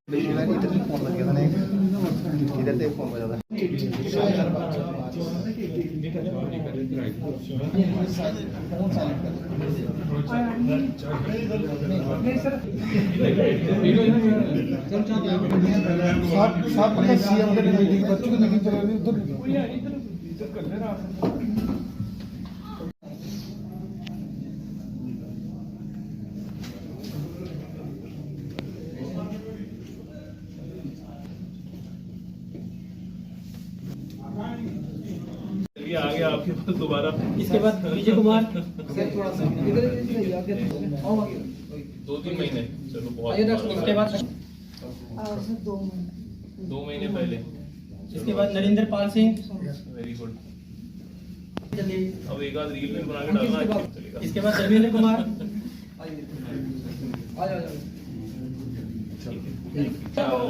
इधर से फोन लग गया था ना, इधर से फोन बजा था। साहब मतलब सीएम के मीटिंग बच्चों की मीटिंग चला रही उधर कर ले रहा। आगे आपके पास दोबारा इसके बाद विजय कुमार थोड़ा सा इधर 2-3 महीने, चलो बहुत। इसके बाद 2 महीने पहले। इसके बाद नरेंद्र पाल सिंह। Very good. अब एक आध रील में बना के डालना चलेगा। इसके बाद धर्मेंद्र कुमार।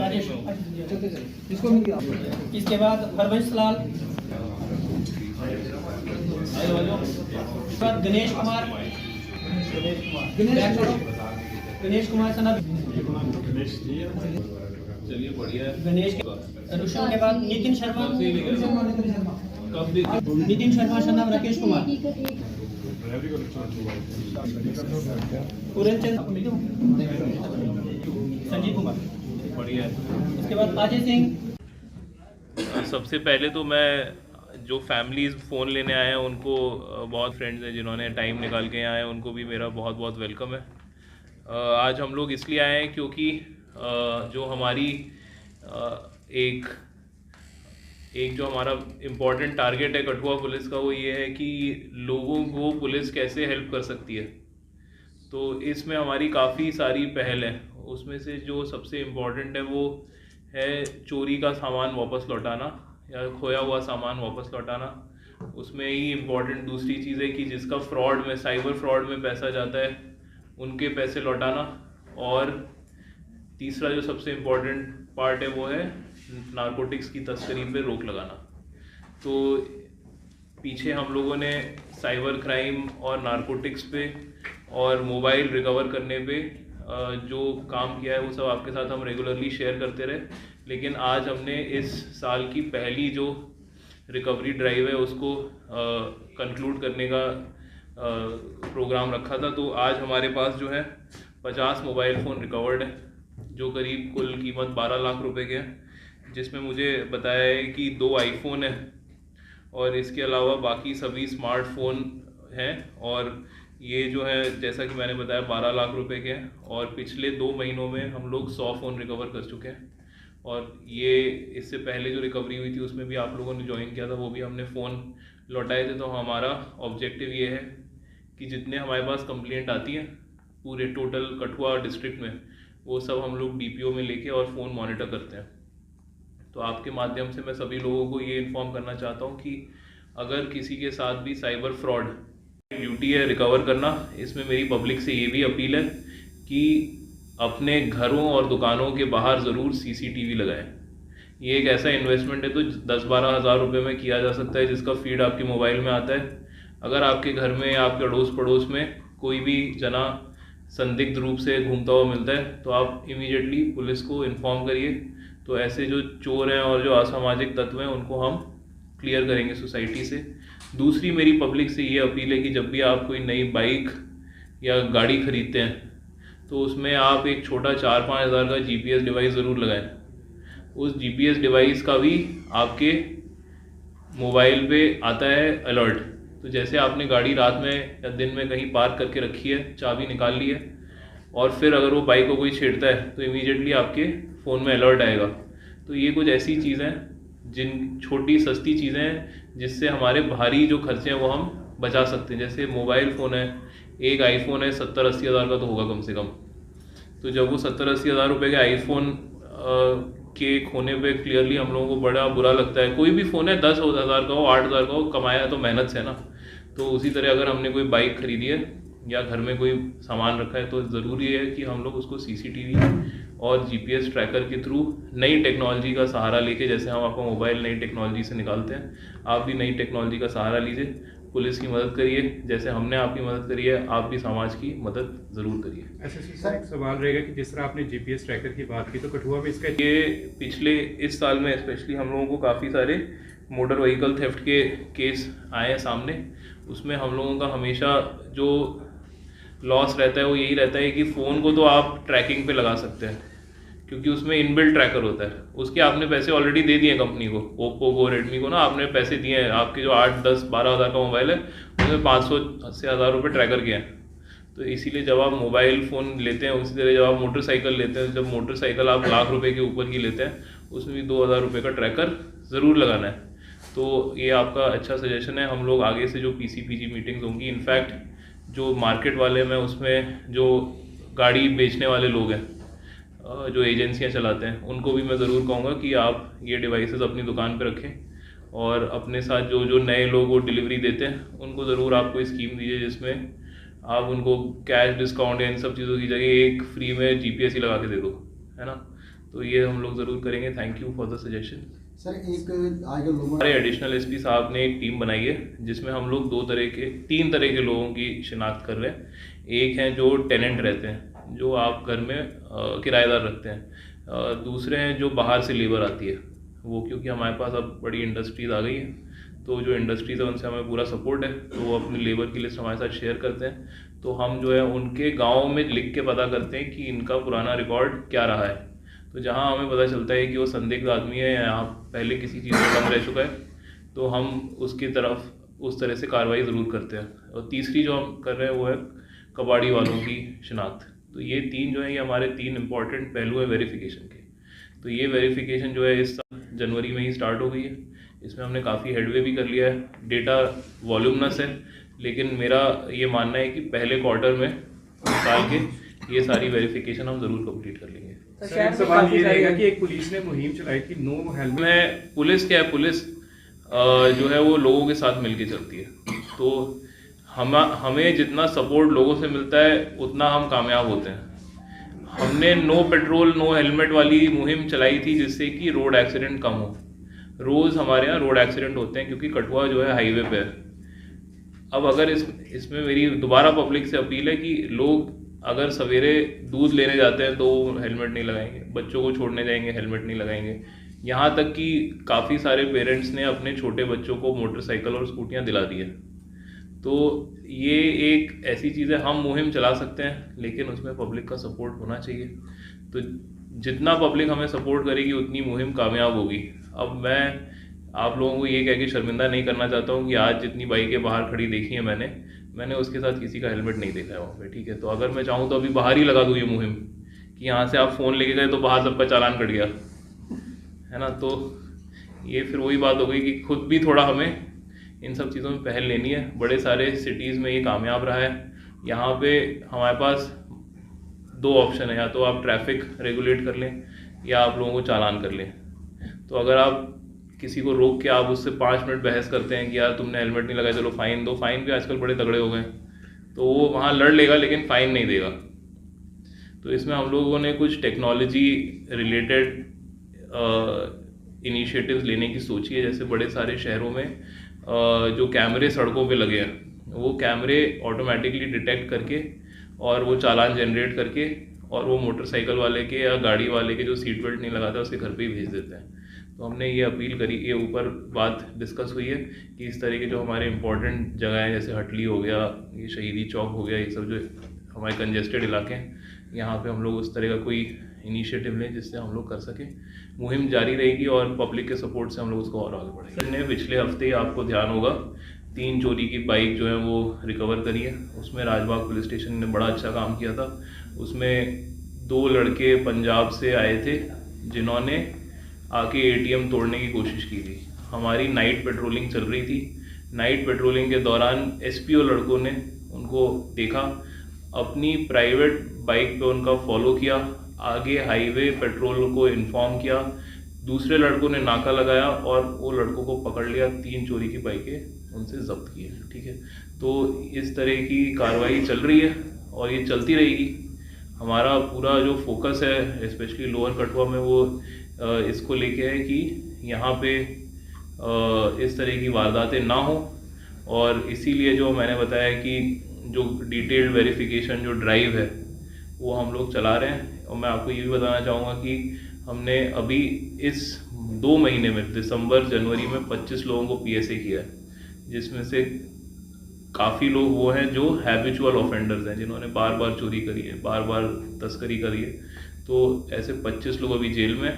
राजेश। इसके बाद हरवंश लाल। गणेश कुमार। गणेश कुमार सना। चलिए बढ़िया है। गणेश रुशन के बाद नितिन शर्मा। नितिन शर्मा सना राकेश कुमार। संजीव कुमार। बढ़िया है। उसके बाद अजय सिंह। सबसे पहले तो मैं जो फैमिलीज़ फ़ोन लेने आए हैं उनको, बहुत फ्रेंड्स हैं जिन्होंने टाइम निकाल के आए हैं, उनको भी मेरा बहुत बहुत वेलकम है। आज हम लोग इसलिए आए हैं क्योंकि जो हमारी एक जो हमारा इम्पॉर्टेंट टारगेट है कठुआ पुलिस का, वो ये है कि लोगों को पुलिस कैसे हेल्प कर सकती है। तो इसमें हमारी काफ़ी सारी पहल है। उसमें से जो सबसे इम्पॉर्टेंट है वो है चोरी का सामान वापस लौटाना या खोया हुआ सामान वापस लौटाना। उसमें ही इम्पॉर्टेंट दूसरी चीज़ है कि जिसका फ्रॉड में, साइबर फ्रॉड में पैसा जाता है, उनके पैसे लौटाना। और तीसरा जो सबसे इम्पॉर्टेंट पार्ट है वो है नारकोटिक्स की तस्करी पे रोक लगाना। तो पीछे हम लोगों ने साइबर क्राइम और नारकोटिक्स पे और मोबाइल रिकवर करने पे जो काम किया है वो सब आपके साथ हम रेगुलरली शेयर करते रहे। लेकिन आज हमने इस साल की पहली जो रिकवरी ड्राइव है उसको कंक्लूड करने का प्रोग्राम रखा था। तो आज हमारे पास जो है 50 मोबाइल फ़ोन रिकवर्ड है, जो करीब कुल कीमत 12 लाख रुपए के हैं, जिसमें मुझे बताया है कि 2 आईफोन है और इसके अलावा बाकी सभी स्मार्टफोन हैं। और ये जो है जैसा कि मैंने बताया 12 लाख रुपए के हैं। और पिछले 2 महीनों में हम लोग 100 फ़ोन रिकवर कर चुके हैं। और ये इससे पहले जो रिकवरी हुई थी उसमें भी आप लोगों ने ज्वाइन किया था, वो भी हमने फ़ोन लौटाए थे। तो हमारा ऑब्जेक्टिव ये है कि जितने हमारे पास कंप्लेंट आती हैं पूरे टोटल कठुआ डिस्ट्रिक्ट में, वो सब हम लोग DPO में लेके और फ़ोन मॉनिटर करते हैं। तो आपके माध्यम से मैं सभी लोगों को ये इन्फॉर्म करना चाहता हूँ कि अगर किसी के साथ भी साइबर फ्रॉड, ड्यूटी है रिकवर करना, इसमें मेरी पब्लिक से ये भी अपील है कि अपने घरों और दुकानों के बाहर ज़रूर CCTV लगाएं। ये एक ऐसा इन्वेस्टमेंट है तो 10-12 हज़ार रुपये में किया जा सकता है, जिसका फीड आपके मोबाइल में आता है। अगर आपके घर में या आपके अड़ोस पड़ोस में कोई भी जना संदिग्ध रूप से घूमता हुआ मिलता है तो आप इमीडिएटली पुलिस को इन्फॉर्म करिए। तो ऐसे जो चोर हैं और जो असामाजिक तत्व हैं उनको हम क्लियर करेंगे सोसाइटी से। दूसरी मेरी पब्लिक से ये अपील है कि जब भी आप कोई नई बाइक या गाड़ी खरीदते हैं तो उसमें आप एक छोटा 4-5 हज़ार का GPS डिवाइस ज़रूर लगाएं। उस GPS डिवाइस का भी आपके मोबाइल पे आता है अलर्ट। तो जैसे आपने गाड़ी रात में या दिन में कहीं पार्क करके रखी है, चाबी निकाल ली है और फिर अगर वो बाइक को कोई छेड़ता है तो इमीडिएटली आपके फ़ोन में अलर्ट आएगा। तो ये कुछ ऐसी चीज़ें, जिन छोटी सस्ती चीज़ें हैं जिससे हमारे भारी जो खर्चे हैं वो हम बचा सकते हैं। जैसे मोबाइल फ़ोन है, एक आईफोन है 70-80 हज़ार का तो होगा कम से कम। तो जब वो 70-80 हज़ार रुपये के आईफोन के खोने पे क्लियरली हम लोगों को बड़ा बुरा लगता है। कोई भी फ़ोन है 10 हज़ार का हो, 8 हज़ार का हो, कमाया तो मेहनत से है ना। तो उसी तरह अगर हमने कोई बाइक खरीदी है या घर में कोई सामान रखा है तो ज़रूरी है कि हम लोग उसको CCTV और GPS ट्रैकर के थ्रू नई टेक्नोलॉजी का सहारा लेके, जैसे हम आपका मोबाइल नई टेक्नोलॉजी से निकालते हैं, आप भी नई टेक्नोलॉजी का सहारा लीजिए। पुलिस की मदद करिए, जैसे हमने आपकी मदद करी है आप भी समाज की मदद ज़रूर करिए। एसएसपी सर, एक सवाल रहेगा कि जिस तरह आपने जीपीएस ट्रैकर की बात की, तो कठुआ में इसका ये पिछले इस साल में स्पेशली हम लोगों को काफ़ी सारे मोटर व्हीकल थेफ्ट के केस आए हैं सामने। उसमें हम लोगों का हमेशा जो लॉस रहता है वो यही रहता है कि फ़ोन को तो आप ट्रैकिंग पे लगा सकते हैं क्योंकि उसमें इनबिल्ट ट्रैकर होता है, उसके आपने पैसे ऑलरेडी दे दिए कंपनी को, ओप्पो को, रेडमी को ना आपने पैसे दिए हैं। आपके जो 8, 10, 12 हज़ार का मोबाइल है उसमें 500 से 1000 रुपये ट्रैकर के हैं। तो इसीलिए जब आप मोबाइल फ़ोन लेते हैं, उसी तरह जब आप मोटरसाइकिल लेते हैं, जब मोटरसाइकिल आप लाख रुपए के ऊपर की लेते हैं उसमें भी 2000 रुपये का ट्रैकर ज़रूर लगाना है। तो ये आपका अच्छा सजेशन है। हम लोग आगे से जो पीसीपीजी मीटिंग्स होंगी, इनफैक्ट जो मार्केट वाले में उसमें जो गाड़ी बेचने वाले लोग हैं, जो एजेंसियां चलाते हैं, उनको भी मैं ज़रूर कहूँगा कि आप ये डिवाइसेस अपनी दुकान पे रखें और अपने साथ जो नए लोग वो डिलीवरी देते हैं उनको ज़रूर आप कोई स्कीम दीजिए जिसमें आप उनको कैश डिस्काउंट या इन सब चीज़ों की जगह एक फ्री में जीपीएस ही लगा के दे दो, है ना। तो ये हम लोग ज़रूर करेंगे। Thank you for the suggestion. Sir एक आगे लोगों हमारे एडिशनल एसपी साहब ने एक टीम बनाई है जिसमें हम लोग 3 तरह के लोगों की शिनाख्त कर रहे हैं। एक हैं जो टेनेंट रहते हैं, जो आप घर में किराएदार रखते हैं। दूसरे हैं जो बाहर से लेबर आती है वो, क्योंकि हमारे पास अब बड़ी इंडस्ट्रीज़ आ गई हैं तो जो इंडस्ट्रीज़ है उनसे हमें पूरा सपोर्ट है, तो वो अपनी लेबर की लिस्ट हमारे साथ शेयर करते हैं। तो हम जो है उनके गाँव में लिख के पता करते हैं कि इनका पुराना रिकॉर्ड क्या रहा है। तो जहाँ हमें पता चलता है कि वो संदिग्ध आदमी है या यहाँ पहले किसी चीज़ में कम रह चुका है तो हम उसकी तरफ उस तरह से कार्रवाई ज़रूर करते हैं। और तीसरी जो हम कर रहे हैं वो है कबाड़ी वालों की शिनाख्त। तो ये 3 जो है ये हमारे 3 इम्पॉर्टेंट पहलू है वेरिफिकेशन के। तो ये वेरिफिकेशन जो है इस साल जनवरी में ही स्टार्ट हो गई है। इसमें हमने काफ़ी हेडवे भी कर लिया है। डेटा वॉल्यूमनस है, लेकिन मेरा ये मानना है कि पहले क्वार्टर में साल के ये सारी वेरिफिकेशन हम ज़रूर कंप्लीट कर लेंगे। सर, एक सवाल ये रहेगा कि एक पुलिस ने मुहिम चलाई थी नो हेलमेट में। पुलिस क्या है, पुलिस जो है वो लोगों के साथ मिलके चलती है। तो हमें जितना सपोर्ट लोगों से मिलता है उतना हम कामयाब होते हैं। हमने नो पेट्रोल नो हेलमेट वाली मुहिम चलाई थी जिससे कि रोड एक्सीडेंट कम हो। रोज़ हमारे यहाँ रोड एक्सीडेंट होते हैं क्योंकि कठुआ जो है हाईवे पे है। अब अगर इसमें मेरी दोबारा पब्लिक से अपील है कि लोग अगर सवेरे दूध लेने जाते हैं तो हेलमेट नहीं लगाएंगे, बच्चों को छोड़ने जाएंगे हेलमेट नहीं लगाएंगे। यहाँ तक कि काफ़ी सारे पेरेंट्स ने अपने छोटे बच्चों को मोटरसाइकिल और स्कूटियाँ दिला दी है। तो ये एक ऐसी चीज़ है, हम मुहिम चला सकते हैं लेकिन उसमें पब्लिक का सपोर्ट होना चाहिए। तो जितना पब्लिक हमें सपोर्ट करेगी उतनी मुहिम कामयाब होगी। अब मैं आप लोगों को ये कह के शर्मिंदा नहीं करना चाहता हूँ कि आज जितनी बाइकें बाहर खड़ी देखी है मैंने उसके साथ किसी का हेलमेट नहीं देखा है वहाँ पे, ठीक है। तो अगर मैं चाहूँ तो अभी बाहर ही लगा दूँ ये मुहिम कि यहाँ से आप फ़ोन लेके गए तो बाहर सबका चालान कट गया, है ना। तो ये फिर वही बात हो गई कि खुद भी थोड़ा हमें इन सब चीज़ों में पहल लेनी है। बड़े सारे सिटीज़ में ये कामयाब रहा है। यहाँ पे हमारे पास 2 ऑप्शन है, या तो आप ट्रैफिक रेगुलेट कर लें या आप लोगों को चालान कर लें। तो अगर आप किसी को रोक के आप उससे 5 मिनट बहस करते हैं कि यार तुमने हेलमेट नहीं लगाया चलो फ़ाइन दो, फ़ाइन भी आजकल बड़े तगड़े हो गए, तो वो वहाँ लड़ लेगा लेकिन फ़ाइन नहीं देगा। तो इसमें हम लोगों ने कुछ टेक्नोलॉजी रिलेटेड इनिशिएटिव्स लेने की सोची है। जैसे बड़े सारे शहरों में जो कैमरे सड़कों पे लगे हैं वो कैमरे ऑटोमेटिकली डिटेक्ट करके और वो चालान जनरेट करके और वो मोटरसाइकिल वाले के या गाड़ी वाले के जो सीट बेल्ट नहीं लगाता उसके घर पे ही भेज देते हैं। तो हमने ये अपील करी, ये ऊपर बात डिस्कस हुई है कि इस तरह के जो हमारे इंपॉर्टेंट जगह हैं जैसे हटली हो गया, ये शहीदी चौक हो गया, ये सब जो हमारे कंजेस्टेड इलाके हैं, यहाँ पे हम लोग उस तरह का कोई इनिशिएटिव लें जिससे हम लोग कर सकें। मुहिम जारी रहेगी और पब्लिक के सपोर्ट से हम लोग उसको और आगे बढ़ेंगे। हमने पिछले हफ्ते ही आपको ध्यान होगा 3 चोरी की बाइक जो है वो रिकवर करी है। उसमें राजबाग पुलिस स्टेशन ने बड़ा अच्छा काम किया था। उसमें 2 लड़के पंजाब से आए थे जिन्होंने आके ATM तोड़ने की कोशिश की थी। हमारी नाइट पेट्रोलिंग चल रही थी। नाइट पेट्रोलिंग के दौरान SPO लड़कों ने उनको देखा, अपनी प्राइवेट बाइक पे उनका फॉलो किया, आगे हाईवे पेट्रोल को इन्फॉर्म किया, दूसरे लड़कों ने नाका लगाया और वो लड़कों को पकड़ लिया। 3 चोरी की बाइकें उनसे जब्त की है, ठीक है। तो इस तरह की कार्रवाई चल रही है और ये चलती रहेगी। हमारा पूरा जो फोकस है स्पेशली लोअर कठुआ में वो इसको लेके है कि यहाँ पे इस तरह की वारदातें ना हो और इसीलिए जो मैंने बताया कि जो डिटेल्ड वेरिफिकेशन जो ड्राइव है वो हम लोग चला रहे हैं। और मैं आपको ये भी बताना चाहूँगा कि हमने अभी इस 2 महीने में दिसंबर जनवरी में 25 लोगों को PSA किया है, जिसमें से काफ़ी लोग वो हैं जो हैबिचुअल ऑफेंडर्स हैं, जिन्होंने बार बार चोरी करी है, बार बार तस्करी करी है। तो ऐसे 25 लोग अभी जेल में,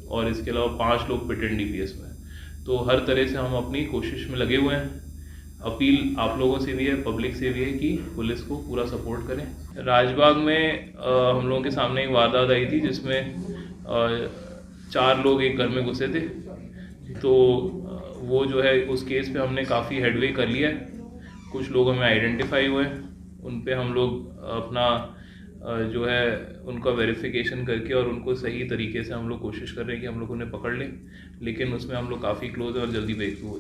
और इसके अलावा 5 लोग पिट DPS में। तो हर तरह से हम अपनी कोशिश में लगे हुए हैं। अपील आप लोगों से भी है, पब्लिक से भी है कि पुलिस को पूरा सपोर्ट करें। राजबाग में हम लोगों के सामने एक वारदात आई थी जिसमें 4 लोग एक घर में घुसे थे। तो वो जो है उस केस पे हमने काफ़ी हेडवे कर लिया है। कुछ लोग हमें आइडेंटिफाई हुए हैं, उन पे हम लोग अपना जो है उनका वेरिफिकेशन करके और उनको सही तरीके से हम लोग कोशिश कर रहे हैं कि हम लोग उन्हें पकड़ लें। लेकिन उसमें हम लोग काफ़ी क्लोज हैं और जल्दी ब्रेक थ्रू हो